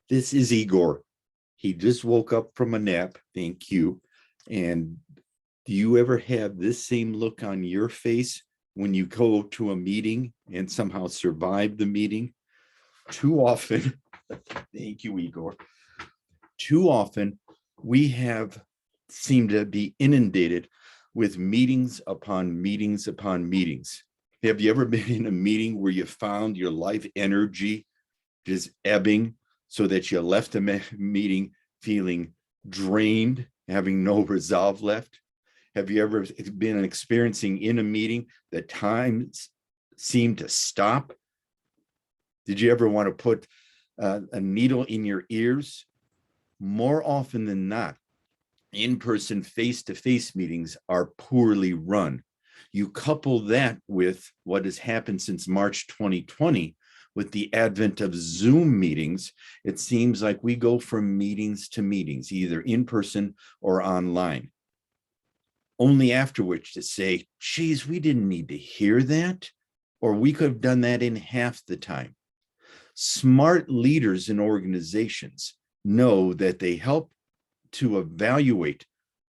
This is Igor. He just woke up from a nap. Thank you. And do you ever have this same look on your face when you go to a meeting and somehow survive the meeting? Too often, thank you, Igor. Too often, we have seemed to be inundated with meetings upon meetings upon meetings. Have you ever been in a meeting where you found your life energy just ebbing so that you left the meeting feeling drained, having no resolve left? Have you ever been experiencing in a meeting that time seemed to stop? Did you ever want to put a needle in your ears? More often than not, in-person face-to-face meetings are poorly run. You couple that with what has happened since March 2020 with the advent of Zoom meetings. It seems like we go from meetings to meetings, either in person or online. Only after which to say, geez, we didn't need to hear that, or we could have done that in half the time. Smart leaders in organizations know that they help to evaluate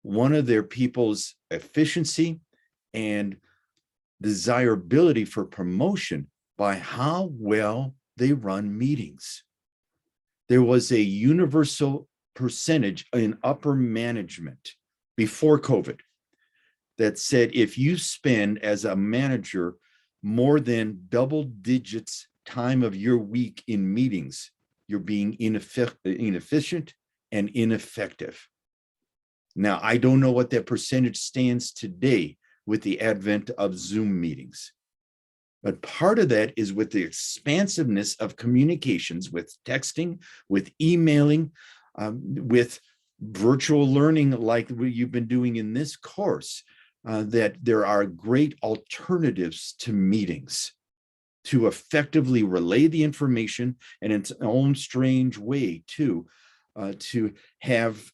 one of their people's efficiency and desirability for promotion by how well they run meetings. There was a universal percentage in upper management before COVID that said if you spend as a manager more than double digits time of your week in meetings, you're being inefficient and ineffective. Now, I don't know what that percentage stands today with the advent of Zoom meetings, but part of that is with the expansiveness of communications, with texting, with emailing, with virtual learning like you've been doing in this course, that there are great alternatives to meetings to effectively relay the information in its own strange way too, to have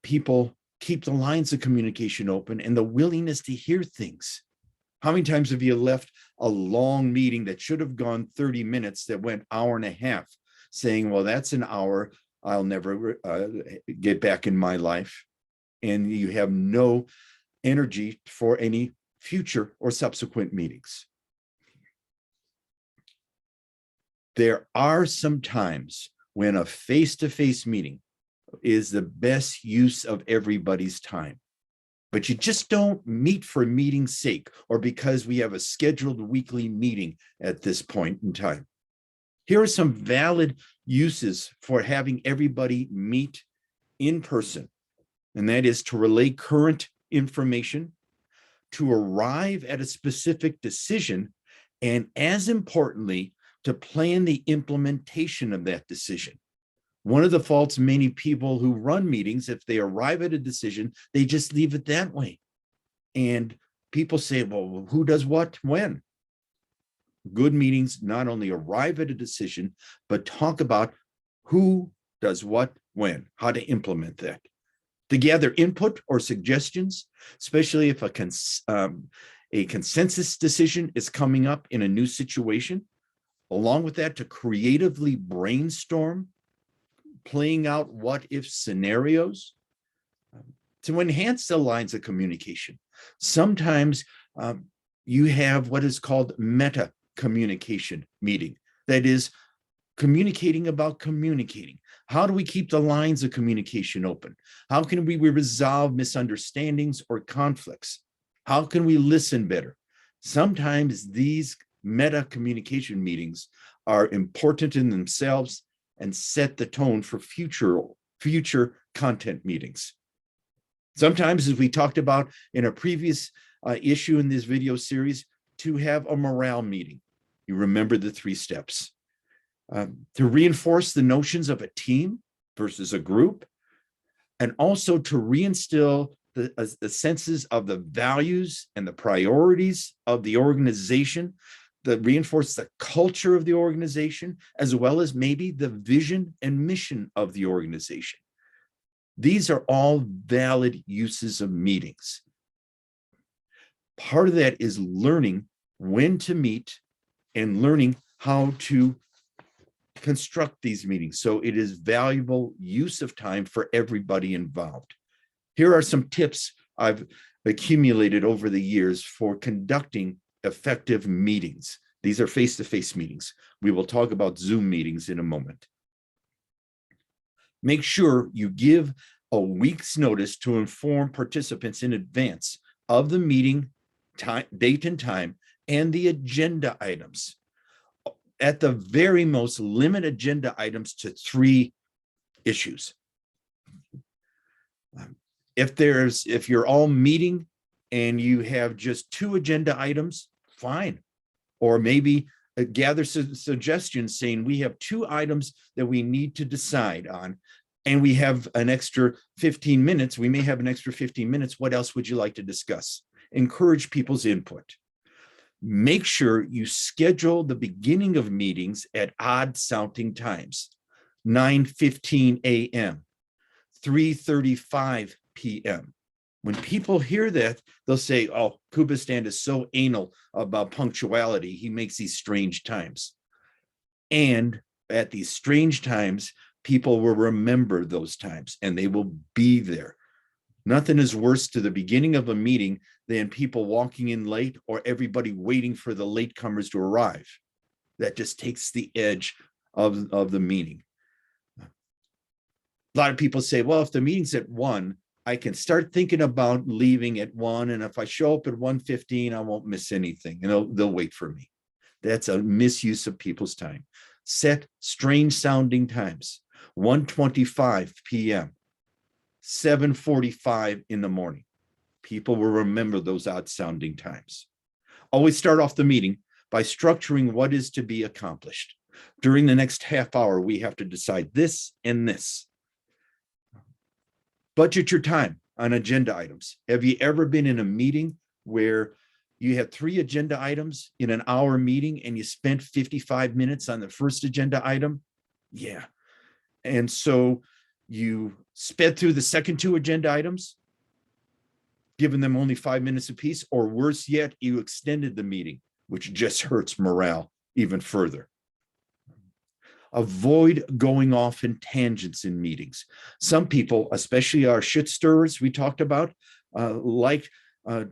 people keep the lines of communication open and the willingness to hear things. How many times have you left a long meeting that should have gone 30 minutes that went hour and a half saying, well, that's an hour I'll never get back in my life. And you have no energy for any future or subsequent meetings. There are some times when a face-to-face meeting is the best use of everybody's time, but you just don't meet for meeting's sake or because we have a scheduled weekly meeting at this point in time. Here are some valid uses for having everybody meet in person, and that is to relay current information, to arrive at a specific decision, and as importantly, to plan the implementation of that decision. One of the faults many people who run meetings, if they arrive at a decision, they just leave it that way. And people say, well, who does what, when? Good meetings not only arrive at a decision, but talk about who does what, when, how to implement that. To gather input or suggestions, especially if a consensus decision is coming up in a new situation. Along with that, to creatively brainstorm, playing out what-if scenarios, to enhance the lines of communication. Sometimes you have what is called meta communication meeting. That is communicating about communicating. How do we keep the lines of communication open? How can we resolve misunderstandings or conflicts? How can we listen better? Sometimes these meta communication meetings are important in themselves and set the tone for future content meetings. Sometimes, as we talked about in a previous issue in this video series, to have a morale meeting. You remember the 3 steps. To reinforce the notions of a team versus a group, and also to reinstill the senses of the values and the priorities of the organization, that reinforce the culture of the organization, as well as maybe the vision and mission of the organization. These are all valid uses of meetings. Part of that is learning when to meet and learning how to construct these meetings so it is valuable use of time for everybody involved. Here are some tips I've accumulated over the years for conducting effective meetings. These are face-to-face meetings. We will talk about Zoom meetings in a moment. Make sure you give a week's notice to inform participants in advance of the meeting time, date and time, and the agenda items. At the very most, limit agenda items to 3 issues. If you're all meeting and you have just 2 agenda items, fine. Or maybe gather suggestions saying we have 2 items that we need to decide on, and we have an extra 15 minutes. We may have an extra 15 minutes. What else would you like to discuss? Encourage people's input. Make sure you schedule the beginning of meetings at odd sounding times: 9:15 a.m., 3:35 p.m. When people hear that, they'll say, oh, Kubistan is so anal about punctuality. He makes these strange times. And at these strange times, people will remember those times and they will be there. Nothing is worse to the beginning of a meeting than people walking in late or everybody waiting for the latecomers to arrive. That just takes the edge of the meeting. A lot of people say, well, if the meeting's at 1, I can start thinking about leaving at 1. And if I show up at 1:15, I won't miss anything. And they'll wait for me. That's a misuse of people's time. Set strange sounding times: 1:25 p.m., 7:45 in the morning. People will remember those odd sounding times. Always start off the meeting by structuring what is to be accomplished. During the next half hour, we have to decide this and this. Budget your time on agenda items. Have you ever been in a meeting where you had 3 agenda items in an hour meeting and you spent 55 minutes on the first agenda item? Yeah. And so you sped through the second 2 agenda items, giving them only 5 minutes apiece, or worse yet, you extended the meeting, which just hurts morale even further. Avoid going off in tangents in meetings. Some people, especially our shit stirrers we talked about, like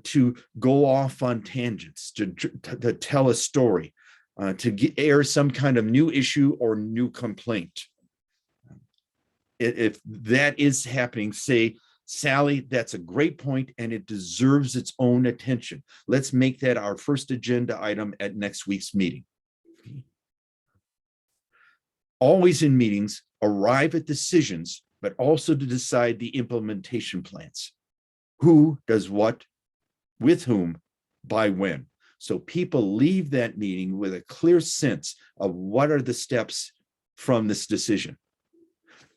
to go off on tangents, to tell a story, to air some kind of new issue or new complaint. If that is happening, say, Sally, that's a great point and it deserves its own attention. Let's make that our first agenda item at next week's meeting. Always in meetings, arrive at decisions, but also to decide the implementation plans. Who does what, with whom, by when. So people leave that meeting with a clear sense of what are the steps from this decision.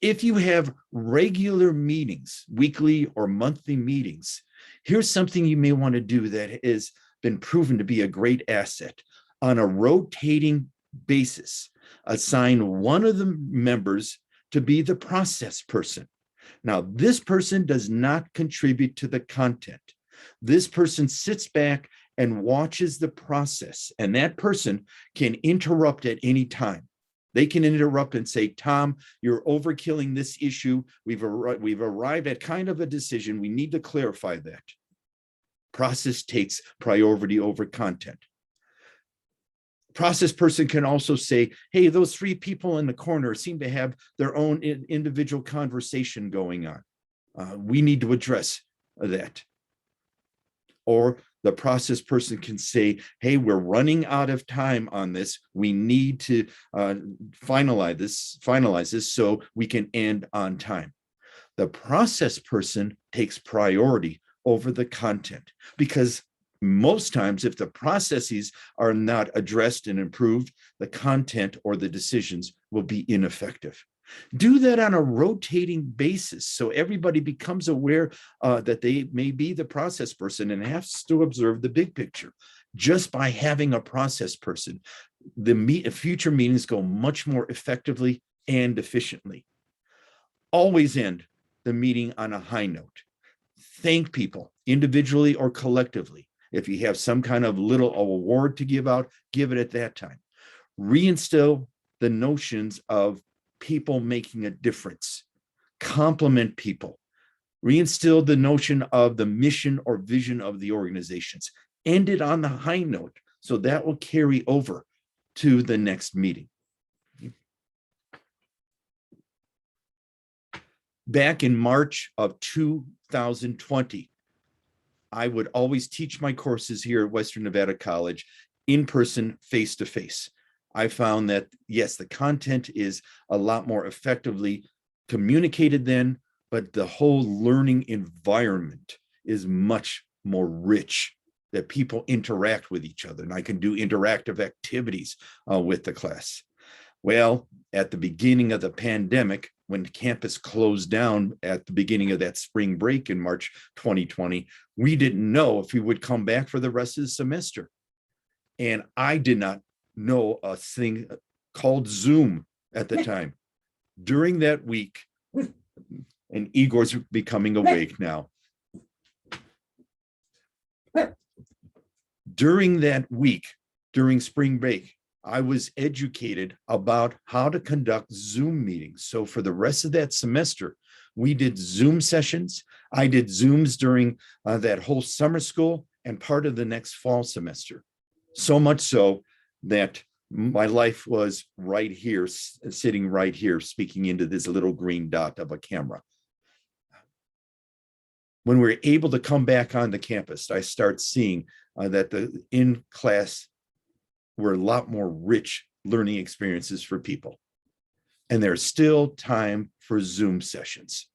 If you have regular meetings, weekly or monthly meetings, here's something you may want to do that has been proven to be a great asset. On a rotating basis, assign one of the members to be the process person. Now, this person does not contribute to the content. This person sits back and watches the process, and that person can interrupt at any time. They can interrupt and say, Tom, you're overkilling this issue. We've arrived at kind of a decision. We need to clarify that. Process takes priority over content. Process person can also say, hey, those 3 people in the corner seem to have their own individual conversation going on. We need to address that. Or the process person can say, hey, we're running out of time on this. We need to finalize this so we can end on time. The process person takes priority over the content, because most times, if the processes are not addressed and improved, the content or the decisions will be ineffective. Do that on a rotating basis so everybody becomes aware that they may be the process person and has to observe the big picture. Just by having a process person, the future meetings go much more effectively and efficiently. Always end the meeting on a high note. Thank people individually or collectively. If you have some kind of little award to give out, give it at that time. Reinstill the notions of people making a difference, compliment people, reinstill the notion of the mission or vision of the organizations, end it on the high note. So that will carry over to the next meeting. Back in March of 2020, I would always teach my courses here at Western Nevada College in person, face to face. I found that, yes, the content is a lot more effectively communicated then, but the whole learning environment is much more rich, that people interact with each other, and I can do interactive activities with the class. Well, at the beginning of the pandemic, when campus closed down at the beginning of that spring break in March 2020, we didn't know if we would come back for the rest of the semester. And I did not know a thing called Zoom at the time. During that week, and Igor's becoming awake now. During that week, during spring break, I was educated about how to conduct Zoom meetings. So for the rest of that semester, we did Zoom sessions. I did Zooms during that whole summer school and part of the next fall semester. So much so that my life was right here, sitting right here, speaking into this little green dot of a camera. When we're able to come back on the campus, I start seeing that the in-class were a lot more rich learning experiences for people. And there's still time for Zoom sessions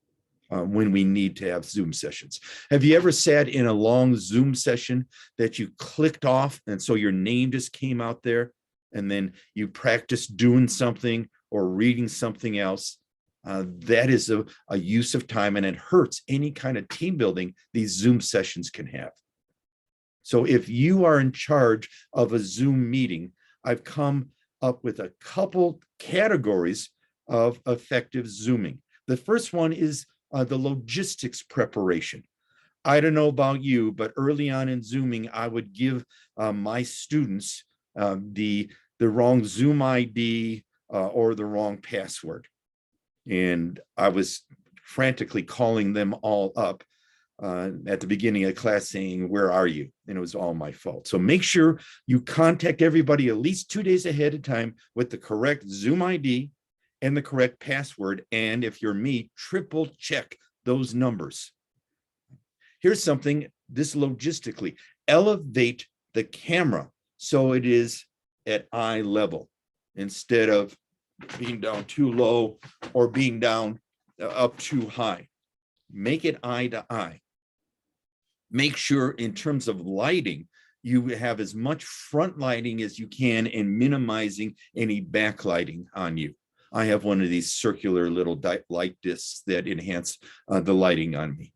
when we need to have Zoom sessions. Have you ever sat in a long Zoom session that you clicked off and so your name just came out there, and then you practiced doing something or reading something else? That is a use of time, and it hurts any kind of team building these Zoom sessions can have. So if you are in charge of a Zoom meeting, I've come up with a couple categories of effective Zooming. The first one is the logistics preparation. I don't know about you, but early on in Zooming, I would give my students the wrong Zoom ID or the wrong password. And I was frantically calling them all up at the beginning of class saying, "Where are you?" And it was all my fault. So make sure you contact everybody at least 2 days ahead of time with the correct Zoom ID and the correct password. And if you're me, triple check those numbers. Here's something, this logistically, elevate the camera so it is at eye level instead of being down too low or being down up too high. Make it eye to eye. Make sure in terms of lighting, you have as much front lighting as you can and minimizing any backlighting on you. I have one of these circular little light discs that enhance the lighting on me.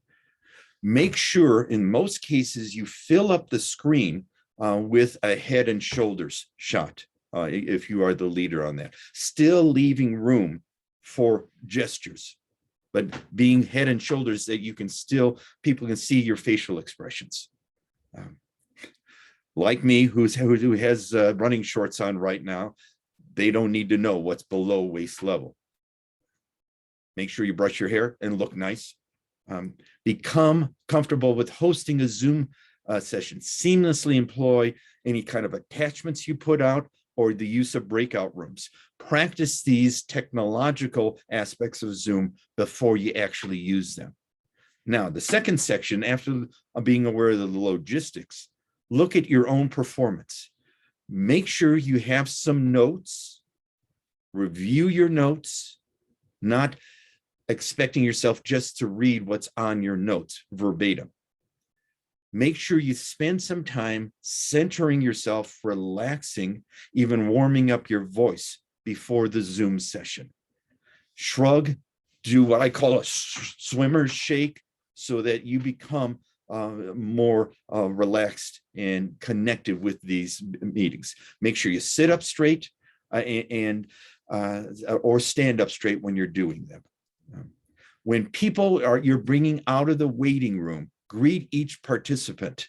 Make sure in most cases you fill up the screen with a head and shoulders shot if you are the leader on that. Still leaving room for gestures, but being head and shoulders that you can still, people can see your facial expressions. Like me, who has running shorts on right now, they don't need to know what's below waist level. Make sure you brush your hair and look nice. Become comfortable with hosting a Zoom session. Seamlessly employ any kind of attachments you put out or the use of breakout rooms. Practice these technological aspects of Zoom before you actually use them. Now, the second section, after being aware of the logistics, look at your own performance. Make sure you have some notes, review your notes, not expecting yourself just to read what's on your notes verbatim. Make sure you spend some time centering yourself, relaxing, even warming up your voice before the Zoom session. Shrug, do what I call a swimmer's shake so that you become more relaxed and connected with these meetings. Make sure you sit up straight or stand up straight when you're doing them. When people you're bringing out of the waiting room, greet each participant,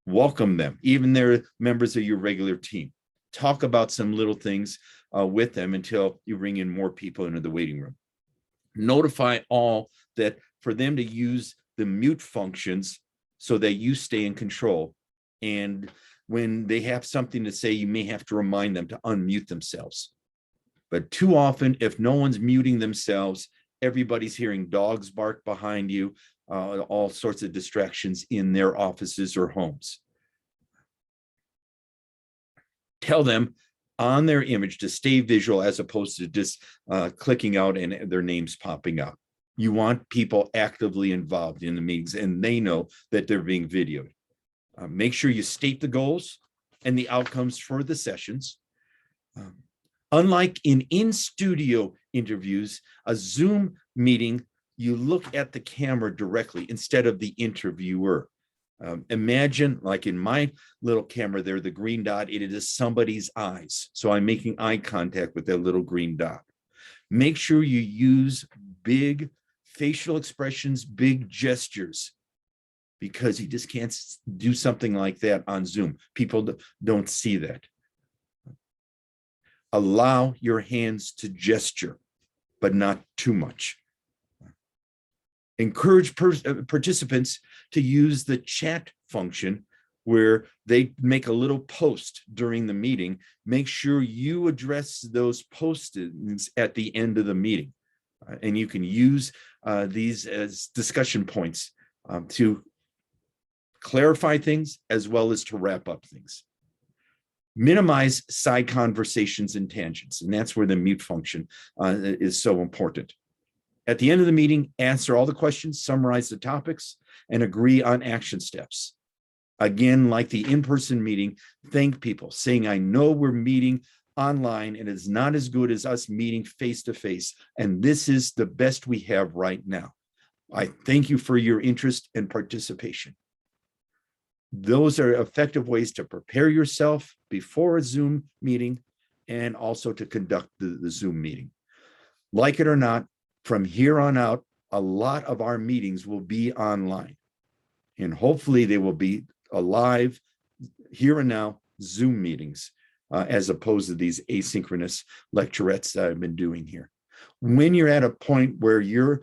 welcome them, even they're members of your regular team. talk about some little things with them until you bring in more people into the waiting room. Notify all that for them to use the mute functions so that you stay in control. And when they have something to say, you may have to remind them to unmute themselves. But too often, if no one's muting themselves, everybody's hearing dogs bark behind you, all sorts of distractions in their offices or homes. Tell them on their image to stay visual as opposed to just clicking out and their names popping up. You want people actively involved in the meetings, and they know that they're being videoed. Make sure you state the goals and the outcomes for the sessions. Unlike in-studio interviews, a Zoom meeting, you look at the camera directly instead of the interviewer. Imagine, like in my little camera there, the green dot, it is somebody's eyes. So I'm making eye contact with that little green dot. Make sure you use big facial expressions, big gestures, because you just can't do something like that on Zoom. People don't see that. Allow your hands to gesture, but not too much. Encourage participants to use the chat function where they make a little post during the meeting. Make sure you address those postings at the end of the meeting. And you can use these as discussion points to clarify things as well as to wrap up things. Minimize side conversations and tangents, and that's where the mute function is so important. At the end of the meeting, answer all the questions, summarize the topics, and agree on action steps. Again, like the in-person meeting, thank people, saying, I know we're meeting online and it's not as good as us meeting face-to-face, and this is the best we have right now. I thank you for your interest and participation. Those are effective ways to prepare yourself before a Zoom meeting and also to conduct the Zoom meeting. Like it or not, from here on out, a lot of our meetings will be online, and hopefully they will be alive here and now Zoom meetings as opposed to these asynchronous lecturettes that I've been doing here. When you're at a point where you're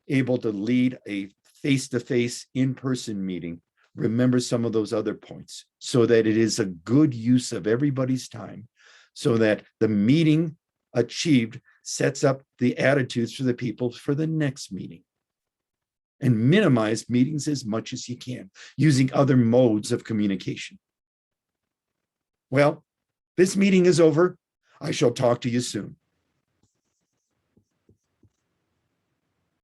able to lead a face-to-face in-person meeting, remember some of those other points so that it is a good use of everybody's time, so that the meeting achieved sets up the attitudes for the people for the next meeting. And minimize meetings as much as you can using other modes of communication. Well, this meeting is over. I shall talk to you soon.